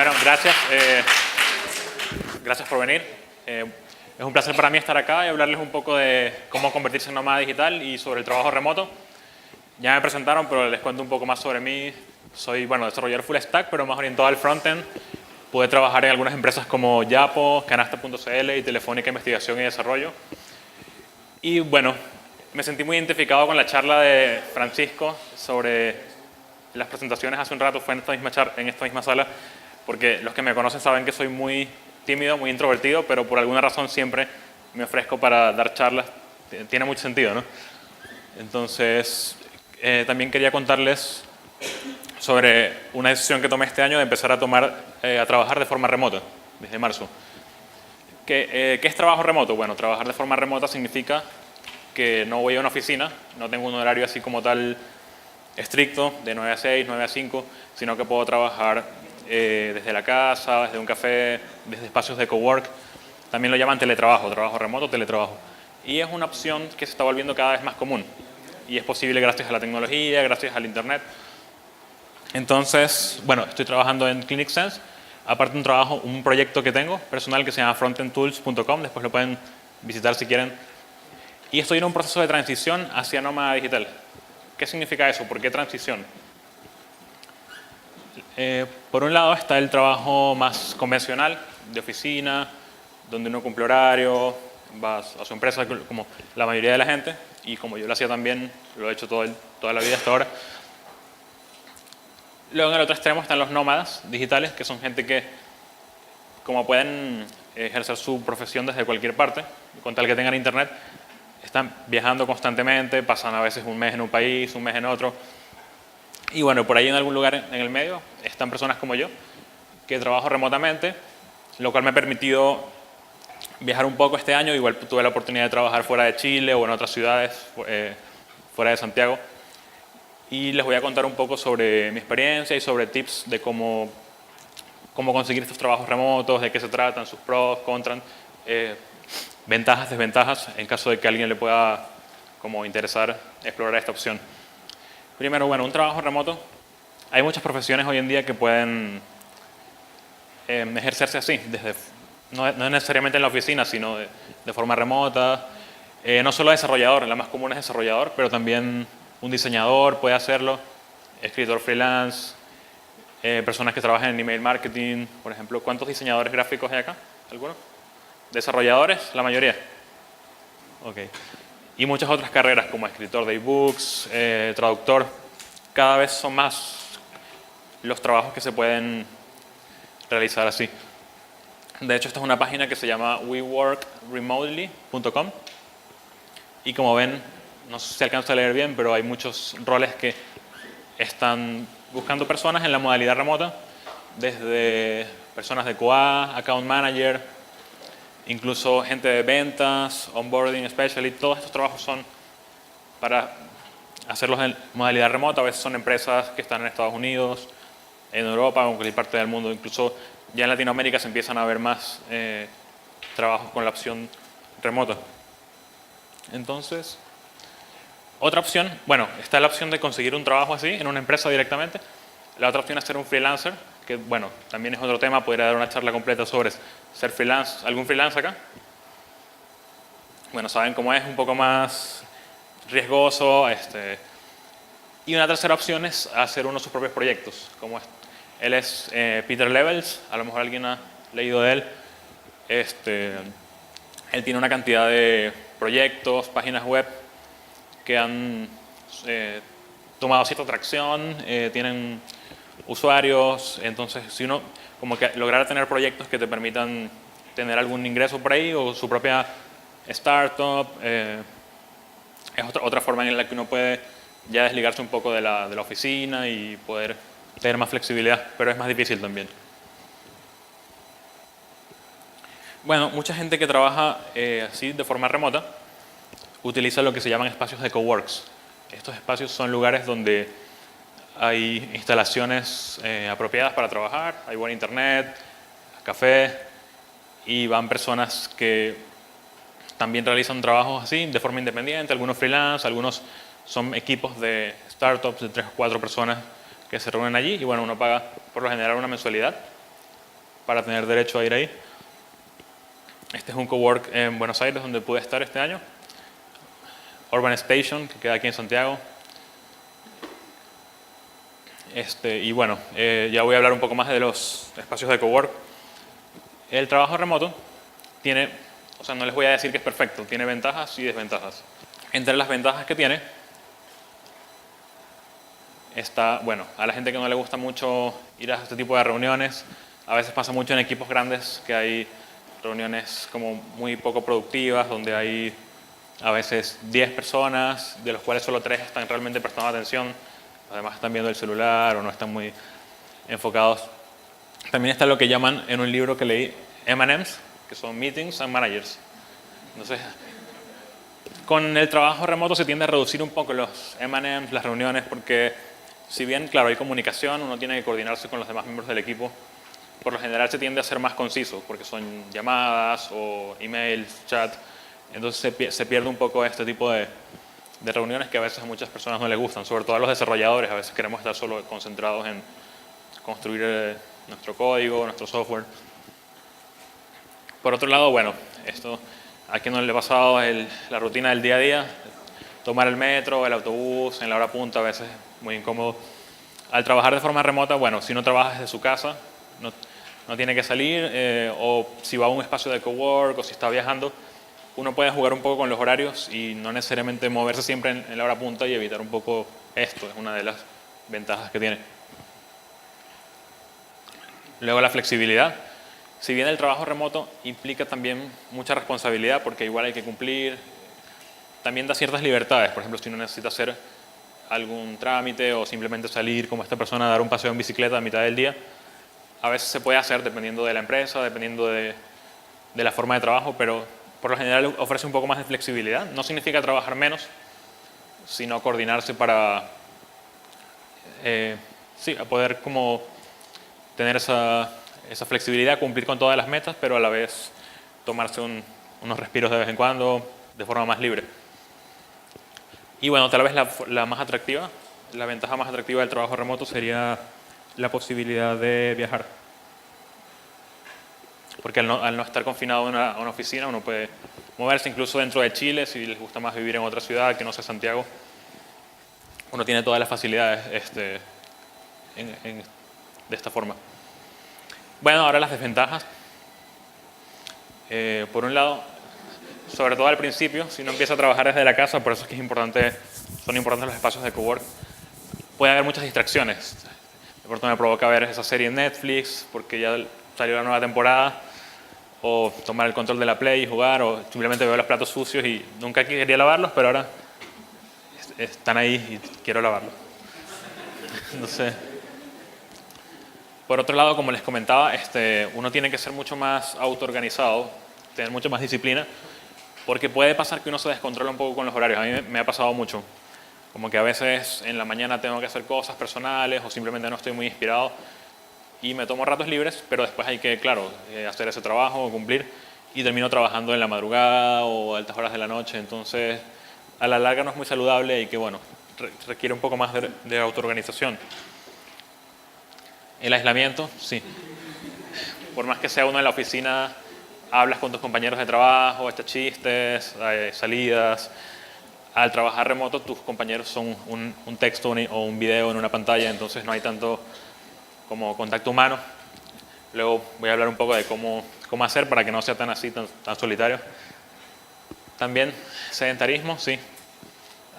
Bueno, gracias. Gracias por venir. Es un placer para mí estar acá y hablarles un poco de cómo convertirse en nómada digital y sobre el trabajo remoto. Ya me presentaron, pero les cuento un poco más sobre mí. Soy, desarrollador full stack, pero más orientado al frontend. Pude trabajar en algunas empresas como Yapo, Canasta.cl y Telefónica Investigación y Desarrollo. Y bueno, me sentí muy identificado con la charla de Francisco sobre las presentaciones hace un rato. Fue en esta misma sala, porque los que me conocen saben que soy muy tímido, muy introvertido, pero por alguna razón siempre me ofrezco para dar charlas. Tiene mucho sentido, ¿no? Entonces, también quería contarles sobre una decisión que tomé este año de empezar a trabajar de forma remota, desde marzo. ¿Qué es trabajo remoto? Bueno, trabajar de forma remota significa que no voy a una oficina, no tengo un horario así como tal estricto, de 9 a 6, 9 a 5, sino que puedo trabajar desde la casa, desde un café, desde espacios de cowork. También lo llaman teletrabajo, trabajo remoto, teletrabajo. Y es una opción que se está volviendo cada vez más común. Y es posible gracias a la tecnología, gracias al internet. Entonces, bueno, estoy trabajando en Clinic Sense. Aparte un proyecto que tengo personal que se llama frontendtools.com, después lo pueden visitar si quieren. Y estoy en un proceso de transición hacia nómada digital. ¿Qué significa eso? ¿Por qué transición? Por un lado está el trabajo más convencional, de oficina, donde uno cumple horario, va a su empresa como la mayoría de la gente, y como yo lo hacía también, lo he hecho toda la vida hasta ahora. Luego en el otro extremo están los nómadas digitales, que son gente que, como pueden ejercer su profesión desde cualquier parte, con tal que tengan internet, están viajando constantemente, pasan a veces un mes en un país, un mes en otro. Y bueno, por ahí en algún lugar en el medio están personas como yo, que trabajo remotamente, lo cual me ha permitido viajar un poco este año. Igual tuve la oportunidad de trabajar fuera de Chile o en otras ciudades, fuera de Santiago. Y les voy a contar un poco sobre mi experiencia y sobre tips de cómo conseguir estos trabajos remotos, de qué se tratan, sus pros, contras, ventajas, desventajas, en caso de que a alguien le pueda interesar explorar esta opción. Primero, bueno, un trabajo remoto. Hay muchas profesiones hoy en día que pueden ejercerse así, no necesariamente en la oficina, sino de forma remota. No solo desarrollador, la más común es desarrollador, pero también un diseñador puede hacerlo, escritor freelance, personas que trabajan en email marketing, por ejemplo. ¿Cuántos diseñadores gráficos hay acá? ¿Alguno? ¿Desarrolladores? La mayoría. Ok. Y muchas otras carreras como escritor de ebooks, traductor. Cada vez son más los trabajos que se pueden realizar así. De hecho, esta es una página que se llama weworkremotely.com y como ven, no sé si alcanzo a leer bien, pero hay muchos roles que están buscando personas en la modalidad remota, desde personas de QA, account manager, incluso gente de ventas, onboarding specialist. Todos estos trabajos son para hacerlos en modalidad remota. A veces son empresas que están en Estados Unidos, en Europa o en cualquier parte del mundo. Incluso ya en Latinoamérica se empiezan a ver más trabajos con la opción remota. Entonces, otra opción, bueno, está la opción de conseguir un trabajo así en una empresa directamente. La otra opción es ser un freelancer, que bueno, también es otro tema. Podría dar una charla completa sobre ser freelance. ¿Algún freelance acá? Bueno, saben cómo es, un poco más riesgoso. Y una tercera opción es hacer uno de sus propios proyectos. Él es Peter Levels, a lo mejor alguien ha leído de él. Él tiene una cantidad de proyectos, páginas web que han tomado cierta atracción, tienen usuarios. Entonces, si uno lograr tener proyectos que te permitan tener algún ingreso por ahí o su propia startup, es otra forma en la que uno puede ya desligarse un poco de la oficina y poder tener más flexibilidad, pero es más difícil también. Bueno, mucha gente que trabaja así de forma remota utiliza lo que se llaman espacios de coworks. Estos espacios son lugares donde hay instalaciones apropiadas para trabajar, hay buen internet, café, y van personas que también realizan trabajos así de forma independiente, algunos freelance, algunos son equipos de startups de 3 o 4 personas que se reúnen allí y bueno, uno paga por lo general una mensualidad para tener derecho a ir ahí. Este es un cowork en Buenos Aires donde pude estar este año. Urban Station, que queda aquí en Santiago. Y bueno, ya voy a hablar un poco más de los espacios de cowork. El trabajo remoto tiene, o sea, no les voy a decir que es perfecto, tiene ventajas y desventajas. Entre las ventajas que tiene está, bueno, a la gente que no le gusta mucho ir a este tipo de reuniones, a veces pasa mucho en equipos grandes que hay reuniones como muy poco productivas, donde hay a veces 10 personas, de los cuales solo 3 están realmente prestando atención, además están viendo el celular o no están muy enfocados. También está lo que llaman en un libro que leí M&Ms, que son Meetings and Managers. Entonces, con el trabajo remoto se tiende a reducir un poco los M&Ms, las reuniones, porque si bien, claro, hay comunicación, uno tiene que coordinarse con los demás miembros del equipo, por lo general se tiende a ser más conciso, porque son llamadas o emails, chat. Entonces se pierde un poco este tipo de reuniones que a veces a muchas personas no les gustan, sobre todo a los desarrolladores. A veces queremos estar solo concentrados en construir nuestro código, nuestro software. Por otro lado, bueno, esto a quien no le ha pasado la rutina del día a día, tomar el metro, el autobús, en la hora punta, a veces es muy incómodo. Al trabajar de forma remota, bueno, si no trabaja desde su casa, no tiene que salir, o si va a un espacio de cowork o si está viajando, uno puede jugar un poco con los horarios y no necesariamente moverse siempre en la hora punta y evitar un poco esto. Es una de las ventajas que tiene. Luego la flexibilidad. Si bien el trabajo remoto implica también mucha responsabilidad porque igual hay que cumplir, también da ciertas libertades. Por ejemplo, si uno necesita hacer algún trámite o simplemente salir como esta persona a dar un paseo en bicicleta a mitad del día, a veces se puede hacer dependiendo de la empresa, dependiendo de la forma de trabajo, pero por lo general ofrece un poco más de flexibilidad. No significa trabajar menos, sino coordinarse para a poder como tener esa flexibilidad, cumplir con todas las metas, pero a la vez tomarse unos respiros de vez en cuando de forma más libre. Y bueno, tal vez la más atractiva, la ventaja más atractiva del trabajo remoto sería la posibilidad de viajar. Porque al no estar confinado a una oficina, uno puede moverse incluso dentro de Chile, si les gusta más vivir en otra ciudad que no sea Santiago. Uno tiene todas las facilidades de esta forma. Bueno, ahora las desventajas. Por un lado, sobre todo al principio, si uno empieza a trabajar desde la casa, por eso es que son importantes los espacios de cowork, puede haber muchas distracciones. De pronto me provoca ver esa serie en Netflix porque ya salió la nueva temporada, o tomar el control de la Play y jugar, o simplemente veo los platos sucios y nunca quería lavarlos, pero ahora están ahí y quiero lavarlos. Entonces, por otro lado, como les comentaba, uno tiene que ser mucho más autoorganizado, tener mucho más disciplina, porque puede pasar que uno se descontrola un poco con los horarios. A mí me ha pasado mucho, como que a veces en la mañana tengo que hacer cosas personales o simplemente no estoy muy inspirado y me tomo ratos libres, pero después hay que, claro, hacer ese trabajo, cumplir, y termino trabajando en la madrugada o a altas horas de la noche. Entonces, a la larga no es muy saludable y que, bueno, requiere un poco más de autoorganización. El aislamiento, sí. Por más que sea uno en la oficina, hablas con tus compañeros de trabajo, echas chistes, salidas. Al trabajar remoto, tus compañeros son un texto o un video en una pantalla, entonces no hay tanto como contacto humano. Luego voy a hablar un poco de cómo hacer para que no sea tan así, tan solitario. También sedentarismo, sí.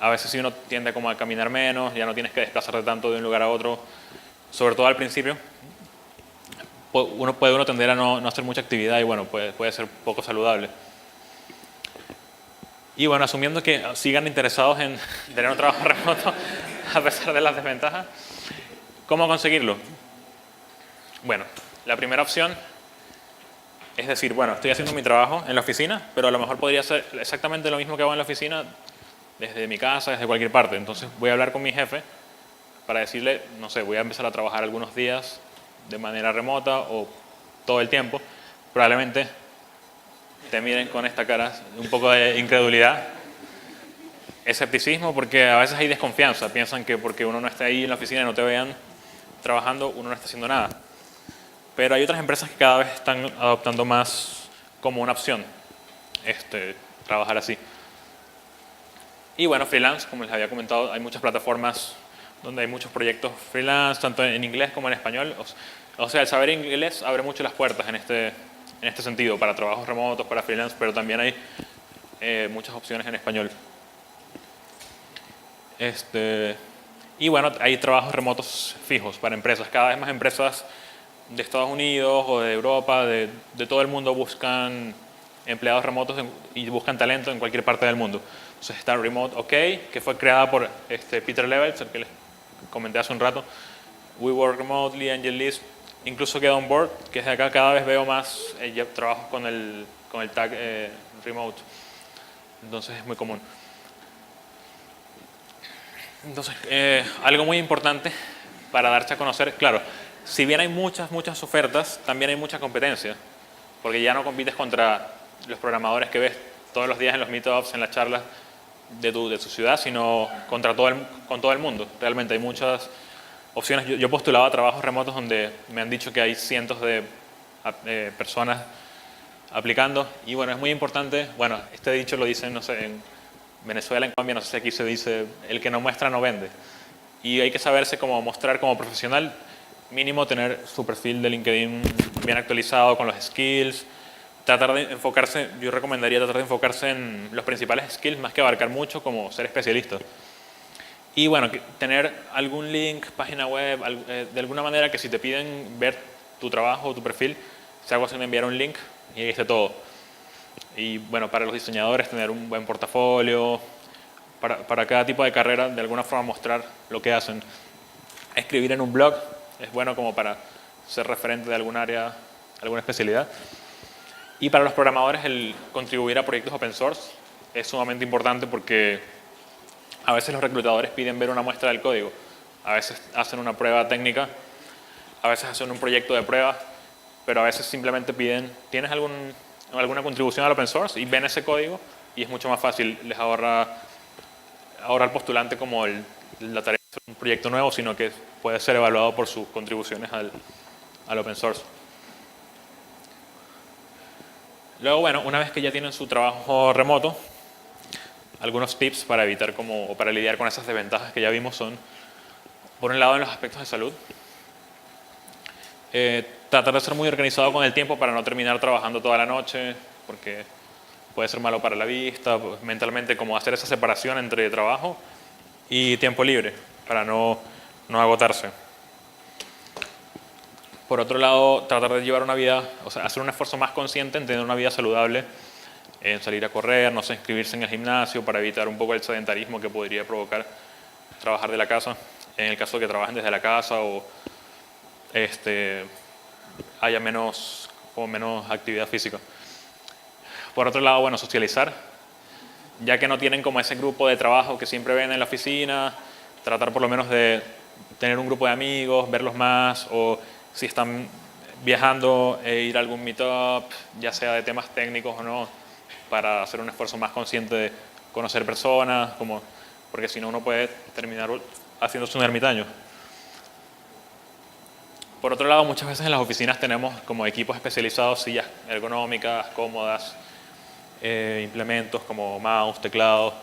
A veces si uno tiende como a caminar menos, ya no tienes que desplazarte tanto de un lugar a otro, sobre todo al principio. Puede tender a no hacer mucha actividad y bueno, puede ser poco saludable. Y bueno, asumiendo que sigan interesados en tener un trabajo remoto a pesar de las desventajas, ¿cómo conseguirlo? Bueno, la primera opción es decir, bueno, estoy haciendo mi trabajo en la oficina, pero a lo mejor podría ser exactamente lo mismo que hago en la oficina desde mi casa, desde cualquier parte. Entonces voy a hablar con mi jefe para decirle, no sé, voy a empezar a trabajar algunos días de manera remota o todo el tiempo. Probablemente te miren con esta cara, un poco de incredulidad, escepticismo, porque a veces hay desconfianza. Piensan que porque uno no está ahí en la oficina y no te vean trabajando, uno no está haciendo nada. pero hay otras empresas que cada vez están adoptando más como una opción trabajar así. Y bueno, freelance, como les había comentado, hay muchas plataformas donde hay muchos proyectos freelance, tanto en inglés como en español. O sea, el saber inglés abre mucho las puertas en este sentido, para trabajos remotos, para freelance, pero también hay muchas opciones en español. Y bueno, hay trabajos remotos fijos para empresas. Cada vez más empresas de Estados Unidos o de Europa, de todo el mundo, buscan empleados remotos y buscan talento en cualquier parte del mundo. Entonces está Remote OK, que fue creada por Peter Levels, el que les comenté hace un rato. We Work Remotely, Angel List, incluso Get On Board, que desde acá cada vez veo más trabajos con el tag Remote. Entonces es muy común. Entonces, algo muy importante para darse a conocer, claro, si bien hay muchas ofertas, también hay mucha competencia, porque ya no compites contra los programadores que ves todos los días en los meetups, en las charlas de tu ciudad, sino contra con todo el mundo. Realmente hay muchas opciones. Yo postulaba a trabajos remotos donde me han dicho que hay cientos de personas aplicando, y bueno, es muy importante, bueno, este dicho lo dicen, no sé, en Venezuela, en Colombia, no sé si aquí se dice, el que no muestra no vende. Y hay que saberse cómo mostrar como profesional, mínimo tener su perfil de LinkedIn bien actualizado con los skills, tratar de enfocarse, yo recomendaría tratar de enfocarse en los principales skills más que abarcar mucho como ser especialista. Y bueno, tener algún link, página web, de alguna manera que si te piden ver tu trabajo o tu perfil, se haga en enviar un link y ahí esté todo. Y bueno, para los diseñadores tener un buen portafolio, para cada tipo de carrera de alguna forma mostrar lo que hacen. Escribir en un blog es bueno como para ser referente de algún área, alguna especialidad. Y para los programadores el contribuir a proyectos open source es sumamente importante porque a veces los reclutadores piden ver una muestra del código, a veces hacen una prueba técnica, a veces hacen un proyecto de prueba, pero a veces simplemente piden, ¿tienes alguna contribución al open source? Y ven ese código y es mucho más fácil, les ahorra al postulante como la tarea de hacer un proyecto nuevo, sino que puede ser evaluado por sus contribuciones al open source. Luego, bueno, una vez que ya tienen su trabajo remoto, algunos tips para evitar o para lidiar con esas desventajas que ya vimos son, por un lado, en los aspectos de salud, tratar de ser muy organizado con el tiempo para no terminar trabajando toda la noche, porque puede ser malo para la vista, pues, mentalmente, como hacer esa separación entre trabajo y tiempo libre, para no agotarse. Por otro lado, tratar de llevar una vida, o sea, hacer un esfuerzo más consciente en tener una vida saludable, en salir a correr, no sé, inscribirse en el gimnasio para evitar un poco el sedentarismo que podría provocar trabajar de la casa, en el caso de que trabajen desde la casa o haya menos actividad física. Por otro lado, bueno, socializar, ya que no tienen como ese grupo de trabajo que siempre ven en la oficina, tratar por lo menos de tener un grupo de amigos, verlos más, o si están viajando, ir a algún meetup, ya sea de temas técnicos o no, para hacer un esfuerzo más consciente de conocer personas, porque si no uno puede terminar haciéndose un ermitaño. Por otro lado, muchas veces en las oficinas tenemos como equipos especializados, sillas ergonómicas, cómodas, implementos como mouse, teclado,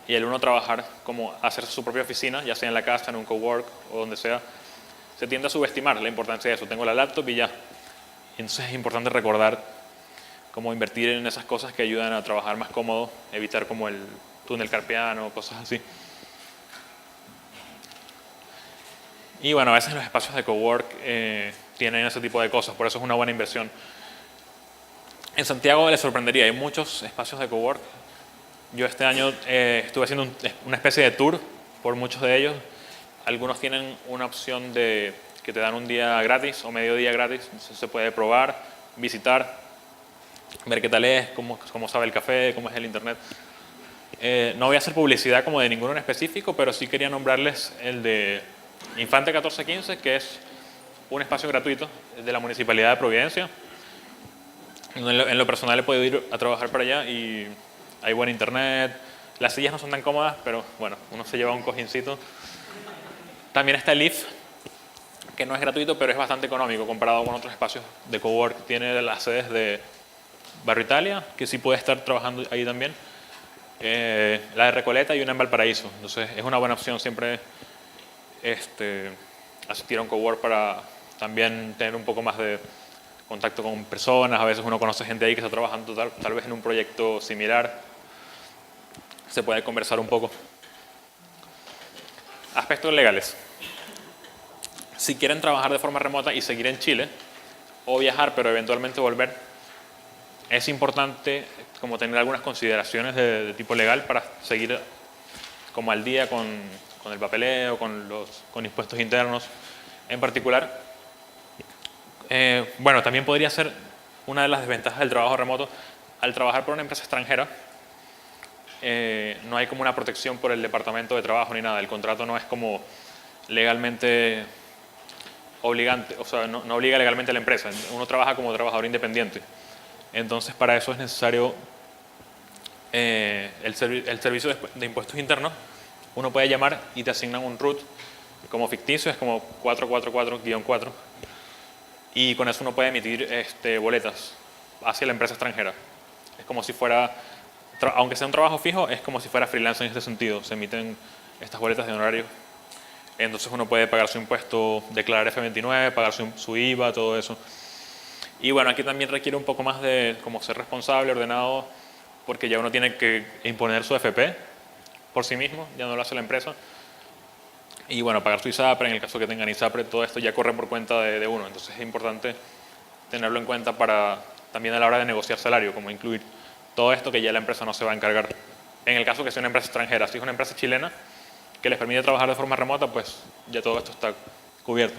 y el uno trabajar como hacer su propia oficina, ya sea en la casa, en un cowork o donde sea, se tiende a subestimar la importancia de eso. Tengo la laptop y ya. Entonces es importante recordar cómo invertir en esas cosas que ayudan a trabajar más cómodo, evitar como el túnel carpiano, cosas así. Y bueno, a veces los espacios de cowork tienen ese tipo de cosas, por eso es una buena inversión. En Santiago les sorprendería, hay muchos espacios de cowork. Yo este año estuve haciendo una especie de tour por muchos de ellos. Algunos tienen una opción de que te dan un día gratis o medio día gratis, entonces se puede probar, visitar, ver qué tal es, cómo sabe el café, cómo es el internet. No voy a hacer publicidad como de ninguno en específico, pero sí quería nombrarles el de Infante 1415, que es un espacio gratuito de la Municipalidad de Providencia. En lo personal he podido ir a trabajar para allá y hay buen internet. Las sillas no son tan cómodas, pero bueno, uno se lleva un cojincito. También está el IF, que no es gratuito, pero es bastante económico comparado con otros espacios de cowork. Tiene las sedes de Barrio Italia, que sí puede estar trabajando ahí también, la de Recoleta y una en Valparaíso. Entonces es una buena opción siempre asistir a un cowork para también tener un poco más de contacto con personas. A veces uno conoce gente ahí que está trabajando tal vez en un proyecto similar. Se puede conversar un poco. Aspectos legales. Si quieren trabajar de forma remota y seguir en Chile, o viajar pero eventualmente volver, es importante como tener algunas consideraciones de tipo legal para seguir como al día con el papeleo, con impuestos internos en particular. Bueno, también podría ser una de las desventajas del trabajo remoto. Al trabajar por una empresa extranjera, no hay como una protección por el departamento de trabajo ni nada. El contrato no es como legalmente obligante, o sea, no obliga legalmente a la empresa. Uno trabaja como trabajador independiente. Entonces, para eso es necesario el servicio de impuestos internos. Uno puede llamar y te asignan un RUT como ficticio, es como 444-4, y con eso uno puede emitir boletas hacia la empresa extranjera. Es como si fuera, aunque sea un trabajo fijo, es como si fuera freelance en este sentido. Se emiten estas boletas de honorario. Entonces uno puede pagar su impuesto, declarar F29, pagar su IVA, todo eso. Y bueno, aquí también requiere un poco más de como ser responsable, ordenado, porque ya uno tiene que imponer su FP por sí mismo, ya no lo hace la empresa. Y bueno, pagar su ISAPRE, en el caso que tengan ISAPRE, todo esto ya corre por cuenta de uno. Entonces es importante tenerlo en cuenta para también a la hora de negociar salario, como incluir todo esto que ya la empresa no se va a encargar. En el caso que sea una empresa extranjera, si es una empresa chilena que les permite trabajar de forma remota, pues ya todo esto está cubierto.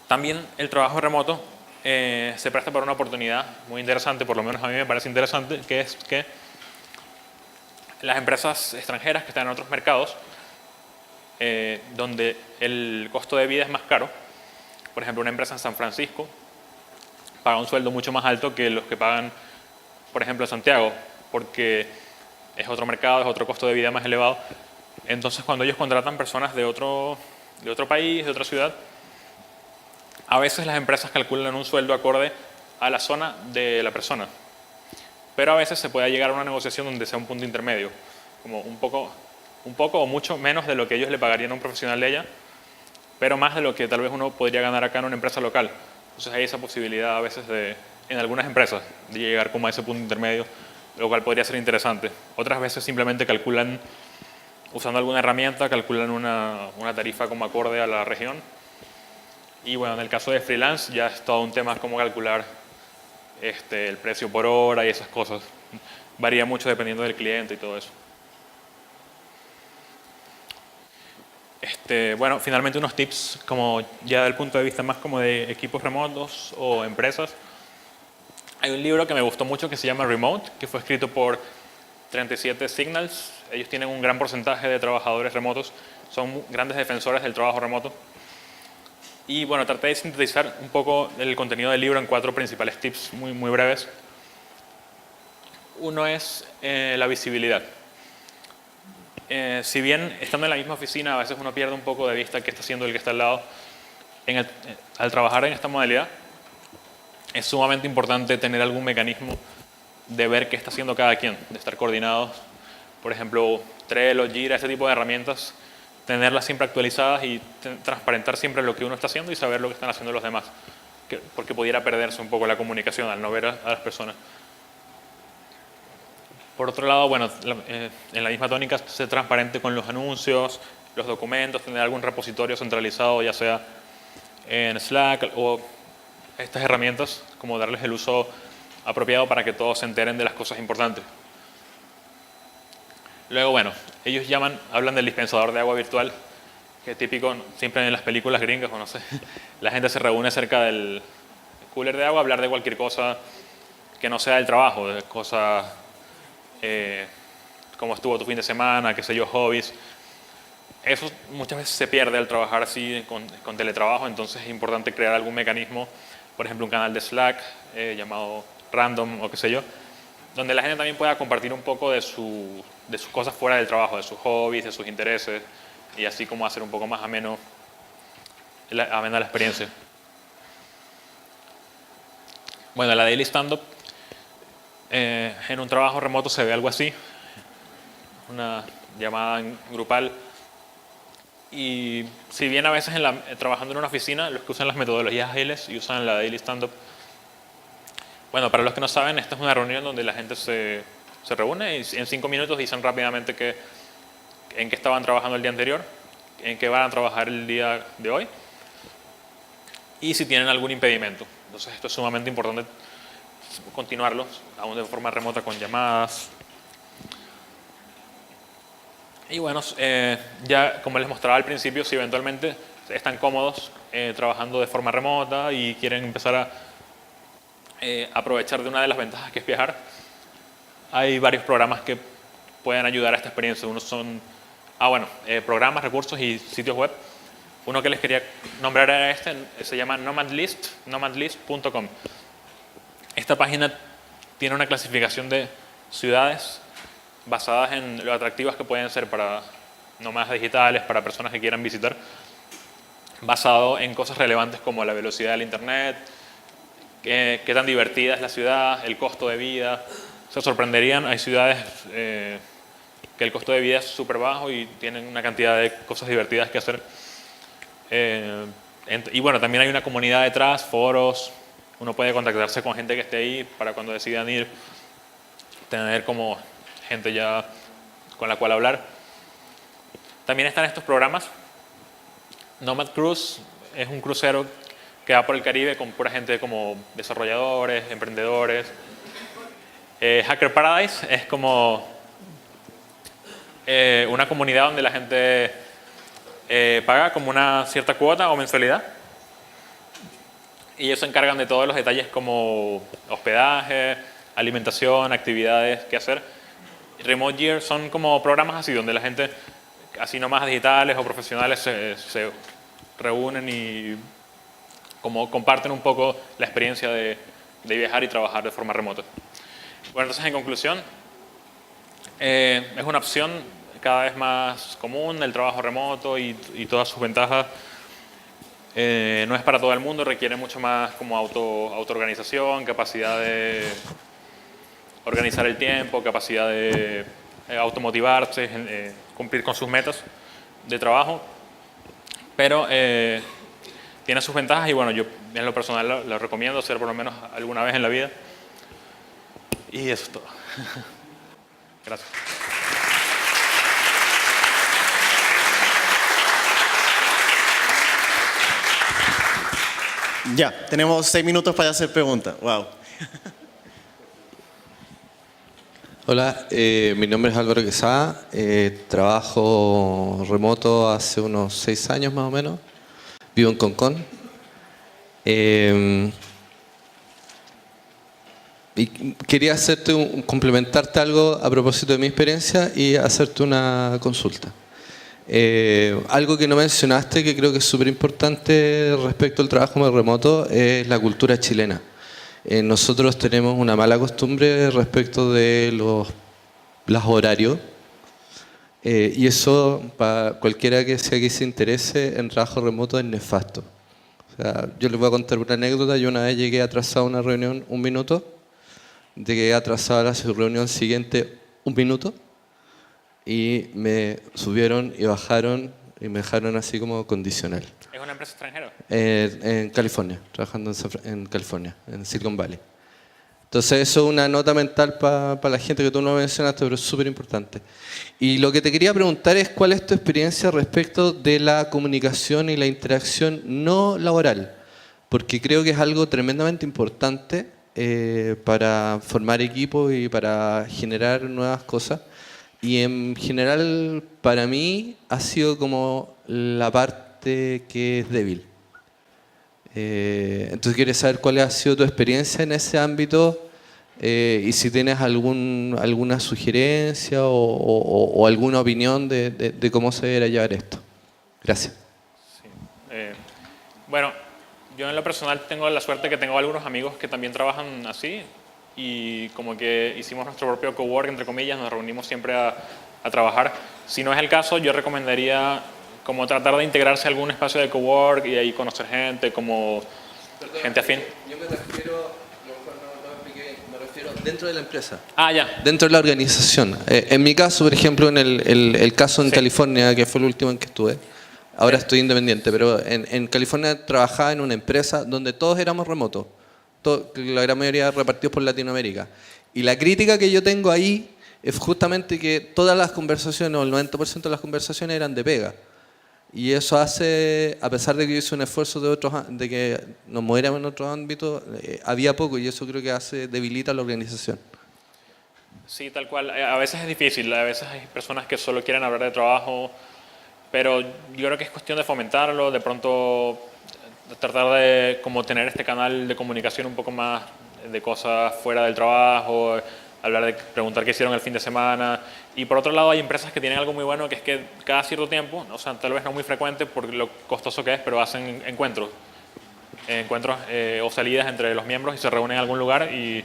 También el trabajo remoto se presta para una oportunidad muy interesante, por lo menos a mí me parece interesante, que es que las empresas extranjeras que están en otros mercados, donde el costo de vida es más caro, por ejemplo una empresa en San Francisco paga un sueldo mucho más alto que los que pagan, por ejemplo, en Santiago, porque es otro mercado, es otro costo de vida más elevado. Entonces cuando ellos contratan personas de otro país, de otra ciudad, a veces las empresas calculan un sueldo acorde a la zona de la persona, pero a veces se puede llegar a una negociación donde sea un punto intermedio, como un poco o mucho menos de lo que ellos le pagarían a un profesional de ella, pero más de lo que tal vez uno podría ganar acá en una empresa local. Entonces hay esa posibilidad a veces en algunas empresas de llegar como a ese punto intermedio, lo cual podría ser interesante. Otras veces simplemente calculan, usando alguna herramienta, calculan una tarifa como acorde a la región. Y bueno, en el caso de freelance ya es todo un tema cómo calcular el precio por hora y esas cosas. Varía mucho dependiendo del cliente y todo eso. Bueno, finalmente unos tips como ya del punto de vista más como de equipos remotos o empresas. Hay un libro que me gustó mucho que se llama Remote, que fue escrito por 37 Signals. Ellos tienen un gran porcentaje de trabajadores remotos, son grandes defensores del trabajo remoto. Y bueno, traté de sintetizar un poco el contenido del libro en 4 principales tips muy breves. Uno es la visibilidad. Si bien estando en la misma oficina a veces uno pierde un poco de vista qué está haciendo el que está al lado, al trabajar en esta modalidad es sumamente importante tener algún mecanismo de ver qué está haciendo cada quien, de estar coordinados. Por ejemplo, Trello, Jira, ese tipo de herramientas, tenerlas siempre actualizadas y transparentar siempre lo que uno está haciendo y saber lo que están haciendo los demás, porque pudiera perderse un poco la comunicación al no ver a las personas. Por otro lado, bueno, en la misma tónica, ser transparente con los anuncios, los documentos, tener algún repositorio centralizado, ya sea en Slack o estas herramientas, como darles el uso apropiado para que todos se enteren de las cosas importantes. Luego, bueno, ellos hablan del dispensador de agua virtual, que es típico siempre en las películas gringas, o no sé, la gente se reúne cerca del cooler de agua a hablar de cualquier cosa que no sea del trabajo, de cosas cómo estuvo tu fin de semana, qué sé yo, hobbies. Eso muchas veces se pierde al trabajar así con teletrabajo, entonces es importante crear algún mecanismo, por ejemplo un canal de Slack llamado Random o qué sé yo, donde la gente también pueda compartir un poco de sus cosas fuera del trabajo, de sus hobbies, de sus intereses, y así como hacer un poco más ameno amena la experiencia. Bueno, la daily stand-up en un trabajo remoto se ve algo así, una llamada grupal. Y si bien a veces trabajando en una oficina, los que usan las metodologías ágiles y usan la daily stand-up, bueno, para los que no saben, esta es una reunión donde la gente se reúne y en 5 minutos dicen rápidamente en qué estaban trabajando el día anterior, en qué van a trabajar el día de hoy y si tienen algún impedimento. Entonces esto es sumamente importante continuarlo, aún de forma remota con llamadas. Y bueno, ya como les mostraba al principio, si eventualmente están cómodos trabajando de forma remota y quieren empezar a aprovechar de una de las ventajas que es viajar, hay varios programas que pueden ayudar a esta experiencia. Unos son programas, recursos y sitios web. Uno que les quería nombrar era se llama nomadlist.com. Esta página tiene una clasificación de ciudades basadas en lo atractivas que pueden ser para nómadas digitales, para personas que quieran visitar, basado en cosas relevantes como la velocidad del internet, qué tan divertida es la ciudad, el costo de vida. Se sorprenderían, hay ciudades que el costo de vida es súper bajo y tienen una cantidad de cosas divertidas que hacer. Y bueno, también hay una comunidad detrás, foros, uno puede contactarse con gente que esté ahí para cuando decidan ir, tener como gente ya con la cual hablar. También están estos programas. Nomad Cruise es un crucero que va por el Caribe con pura gente como desarrolladores, emprendedores. Hacker Paradise es como una comunidad donde la gente paga como una cierta cuota o mensualidad y ellos se encargan de todos los detalles como hospedaje, alimentación, actividades que hacer. Remote Year son como programas así donde la gente, así nomás digitales o profesionales, se reúnen y como comparten un poco la experiencia de viajar y trabajar de forma remota. Bueno, entonces en conclusión, es una opción cada vez más común el trabajo remoto y todas sus ventajas. No es para todo el mundo, requiere mucho más como autoorganización, capacidad de organizar el tiempo, capacidad de automotivarse, cumplir con sus metas de trabajo. Pero tiene sus ventajas y bueno, yo en lo personal lo recomiendo hacer por lo menos alguna vez en la vida. Y eso es todo. Gracias. Ya, tenemos 6 minutos para hacer preguntas. Wow. Hola, mi nombre es Álvaro Quesada, trabajo remoto hace unos 6 años más o menos, vivo en Concón. Y quería complementarte algo a propósito de mi experiencia y hacerte una consulta. Algo que no mencionaste que creo que es súper importante respecto al trabajo remoto es la cultura chilena. Nosotros tenemos una mala costumbre respecto de los horarios y eso para cualquiera que se interese en trabajo remoto es nefasto. O sea, yo les voy a contar una anécdota. Yo una vez llegué atrasado a una reunión 1 minuto, llegué atrasado a la reunión siguiente 1 minuto y me subieron y bajaron y me dejaron así como condicional. ¿Es una empresa extranjera? En California, trabajando en California, en Silicon Valley. Entonces eso es una nota mental para la gente que tú no mencionaste, pero es súper importante. Y lo que te quería preguntar es cuál es tu experiencia respecto de la comunicación y la interacción no laboral, porque creo que es algo tremendamente importante para formar equipos y para generar nuevas cosas. Y en general para mí ha sido como la parte que es débil. Entonces quería saber cuál ha sido tu experiencia en ese ámbito y si tienes alguna sugerencia o alguna opinión de cómo se debería llevar esto. Gracias. Sí. Bueno, yo en lo personal tengo la suerte que tengo algunos amigos que también trabajan así y como que hicimos nuestro propio cowork, entre comillas, nos reunimos siempre a trabajar. Si no es el caso, yo recomendaría como tratar de integrarse a algún espacio de cowork y ahí conocer gente, como gente afín. Yo me refiero, a lo mejor no me expliqué bien, me refiero dentro de la empresa. Ah, ya. Dentro de la organización. En mi caso, por ejemplo, en el caso en Sí. California, que fue el último en que estuve, ahora estoy independiente, pero en California trabajaba en una empresa donde todos éramos remotos, la gran mayoría repartidos por Latinoamérica. Y la crítica que yo tengo ahí es justamente que todas las conversaciones, o el 90% de las conversaciones eran de pega. Y eso hace, a pesar de que yo hice un esfuerzo de que nos moviéramos en otros ámbitos, había poco, y eso creo que debilita la organización. Sí, tal cual. A veces es difícil, a veces hay personas que solo quieren hablar de trabajo, pero yo creo que es cuestión de fomentarlo, de pronto tratar de como tener este canal de comunicación un poco más de cosas fuera del trabajo, preguntar qué hicieron el fin de semana. Y por otro lado hay empresas que tienen algo muy bueno, que es que cada cierto tiempo, o sea, tal vez no muy frecuente por lo costoso que es, pero hacen encuentros o salidas entre los miembros y se reúnen en algún lugar, y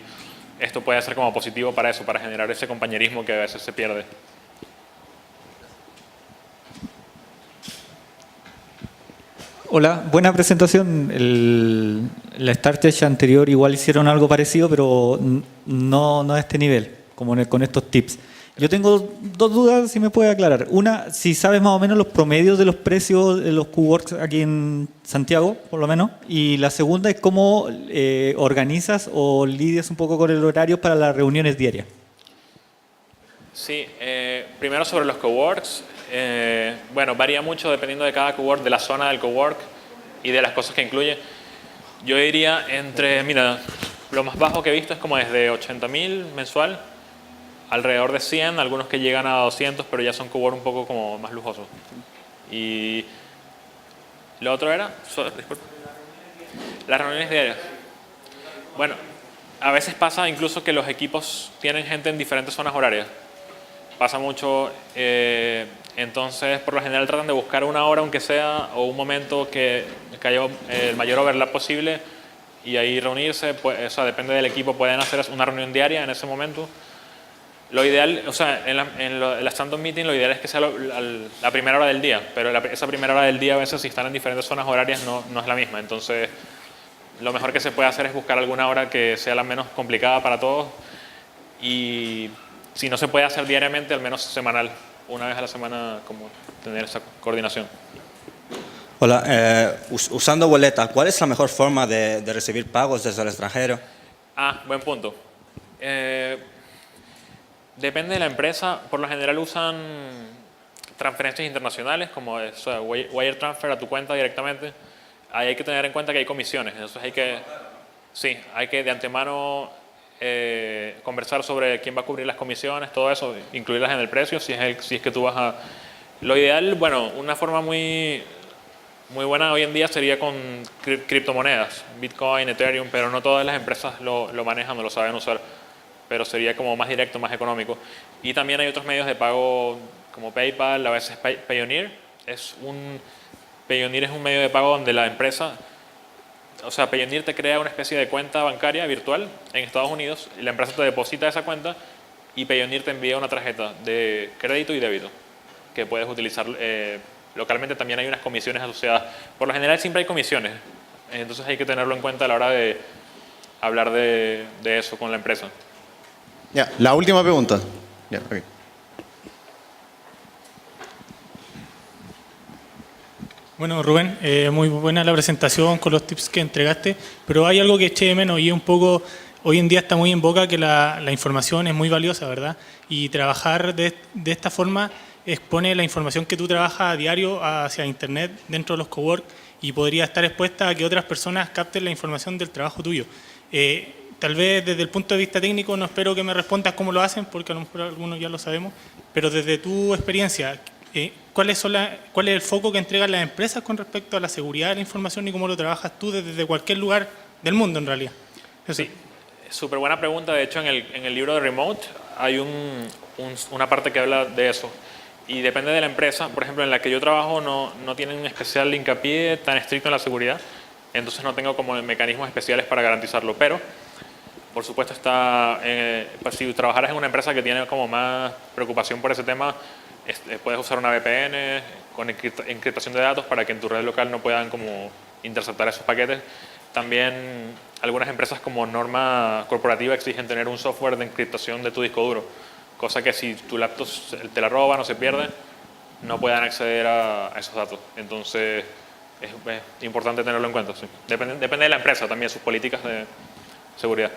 esto puede ser como positivo para eso, para generar ese compañerismo que a veces se pierde. Hola, buena presentación. La StarTech anterior igual hicieron algo parecido, pero no a este nivel, como con estos tips. Yo tengo dos dudas, si me puede aclarar. Una, si sabes más o menos los promedios de los precios de los coworks aquí en Santiago, por lo menos. Y la segunda es cómo organizas o lidias un poco con el horario para las reuniones diarias. Sí, primero sobre los coworks. Bueno, varía mucho dependiendo de cada cowork, de la zona del cowork y de las cosas que incluye. Yo diría mira, lo más bajo que he visto es como desde 80.000 mensual, alrededor de 100, algunos que llegan a 200, pero ya son cowork un poco como más lujosos. Y lo otro era, disculpa, las reuniones diarias. Bueno, a veces pasa incluso que los equipos tienen gente en diferentes zonas horarias. Pasa mucho, entonces por lo general tratan de buscar una hora aunque sea, o un momento que haya el mayor overlap posible, y ahí reunirse. Pues, o sea, depende del equipo, pueden hacer una reunión diaria en ese momento. Lo ideal, o sea, en la stand-up meeting lo ideal es que sea la primera hora del día, pero esa primera hora del día a veces, si están en diferentes zonas horarias, no es la misma. Entonces lo mejor que se puede hacer es buscar alguna hora que sea la menos complicada para todos, y si no se puede hacer diariamente, al menos semanal, una vez a la semana, como tener esa coordinación. Hola, usando boleta, ¿cuál es la mejor forma de recibir pagos desde el extranjero? Ah, buen punto. Depende de la empresa. Por lo general usan transferencias internacionales, como wire transfer a tu cuenta directamente. Ahí hay que tener en cuenta que hay comisiones. Entonces hay que de antemano conversar sobre quién va a cubrir las comisiones, todo eso, incluirlas en el precio, si es que tú vas a... Lo ideal, bueno, una forma muy buena hoy en día sería con criptomonedas, Bitcoin, Ethereum, pero no todas las empresas lo manejan o lo saben usar, pero sería como más directo, más económico. Y también hay otros medios de pago como PayPal, a veces Payoneer. Payoneer es un medio de pago donde la empresa... O sea, Payoneer te crea una especie de cuenta bancaria virtual en Estados Unidos, y la empresa te deposita esa cuenta, y Payoneer te envía una tarjeta de crédito y débito que puedes utilizar localmente. También hay unas comisiones asociadas. Por lo general siempre hay comisiones, entonces hay que tenerlo en cuenta a la hora de hablar de eso con la empresa. Ya, la última pregunta. Ya, ok. Bueno, Rubén, muy buena la presentación con los tips que entregaste, pero hay algo que eché de menos, y un poco, hoy en día está muy en boca que la información es muy valiosa, ¿verdad? Y trabajar de esta forma expone la información que tú trabajas a diario hacia Internet dentro de los cowork, y podría estar expuesta a que otras personas capten la información del trabajo tuyo. Tal vez desde el punto de vista técnico no espero que me respondas cómo lo hacen, porque a lo mejor algunos ya lo sabemos, pero desde tu experiencia, ¿cuál es el foco que entregan las empresas con respecto a la seguridad de la información y cómo lo trabajas tú desde cualquier lugar del mundo en realidad? Eso. Sí, súper buena pregunta. De hecho, en el libro de Remote hay una parte que habla de eso. Y depende de la empresa. Por ejemplo, en la que yo trabajo no tienen un especial hincapié tan estricto en la seguridad, entonces no tengo como mecanismos especiales para garantizarlo. Pero, por supuesto, pues si trabajaras en una empresa que tiene como más preocupación por ese tema, puedes usar una VPN con encriptación de datos para que en tu red local no puedan como interceptar esos paquetes. También algunas empresas como norma corporativa exigen tener un software de encriptación de tu disco duro, cosa que si tu laptop te la roban o se pierde, no puedan acceder a esos datos. Entonces es importante tenerlo en cuenta. Sí. Depende de la empresa también, sus políticas de seguridad.